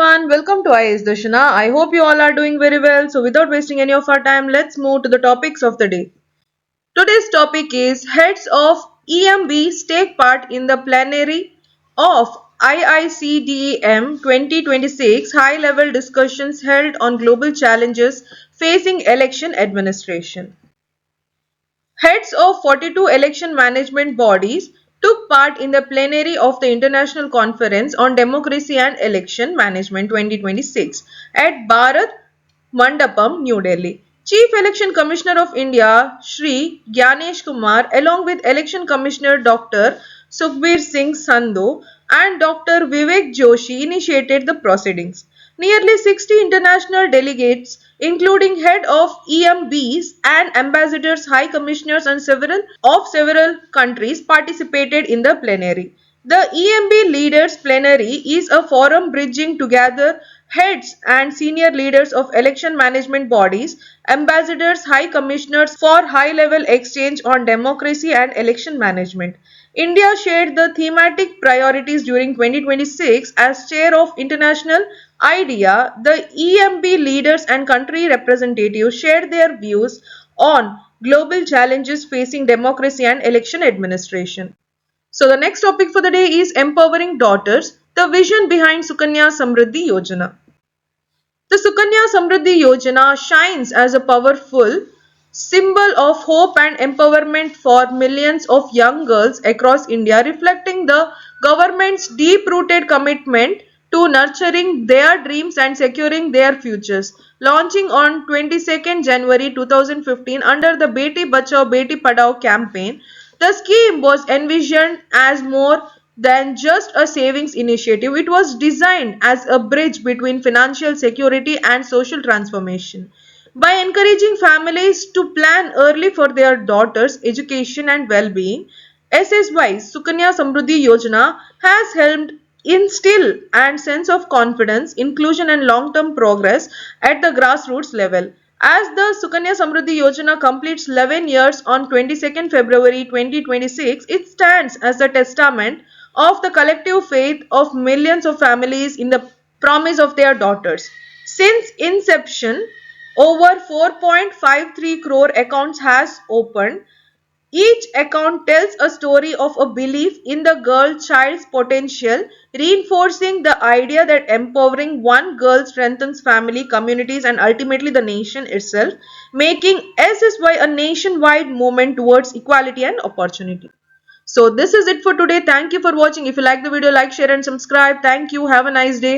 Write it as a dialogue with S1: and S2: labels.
S1: everyone, welcome to IAS Dashana. I hope you all are doing very well. So, without wasting any of our time, let's move to the topics of the day. Today's topic is Heads of EMBs take part in the plenary of IICDEM 2026 high level discussions held on global challenges facing election administration. Heads of 42 election management bodies took part in the plenary of the International Conference on Democracy and Election Management 2026 at Bharat Mandapam, New Delhi. Chief Election Commissioner of India, Shri Gyanesh Kumar, along with Election Commissioner Dr. Sukhbir Singh Sandhu and Dr. Vivek Joshi initiated the proceedings. Nearly 60 international delegates, including head of EMBs and ambassadors, high commissioners and several countries participated in the plenary. The EMB Leaders Plenary is a forum bridging together heads and senior leaders of election management bodies, ambassadors, high commissioners for high-level exchange on democracy and election management. India shared the thematic priorities during 2026 as chair of International IDEA. The EMB leaders and country representatives shared their views on global challenges facing democracy and election administration. So the next topic for the day is empowering daughters, the vision behind Sukanya Samriddhi Yojana. The Sukanya Samriddhi Yojana shines as a powerful symbol of hope and empowerment for millions of young girls across India, reflecting the government's deep-rooted commitment to nurturing their dreams and securing their futures. Launching on 22nd January 2015 under the Beti Bachao Beti Padhao campaign, the scheme was envisioned as more than just a savings initiative. It was designed as a bridge between financial security and social transformation. By encouraging families to plan early for their daughters' education and well-being, SSY Sukanya Samruddhi Yojana has helped instill and sense of confidence, inclusion and long-term progress at the grassroots level. As the Sukanya Samruddhi Yojana completes 11 years on 22nd February 2026, it stands as a testament of the collective faith of millions of families in the promise of their daughters. Since inception, over 4.53 crore accounts has opened. Each account tells a story of a belief in the girl child's potential, reinforcing the idea that empowering one girl strengthens family, communities, and ultimately the nation itself, making SSY a nationwide movement towards equality and opportunity. So, this is it for today. Thank you for watching. If you like the video, like, share, and subscribe. Thank you. Have a nice day.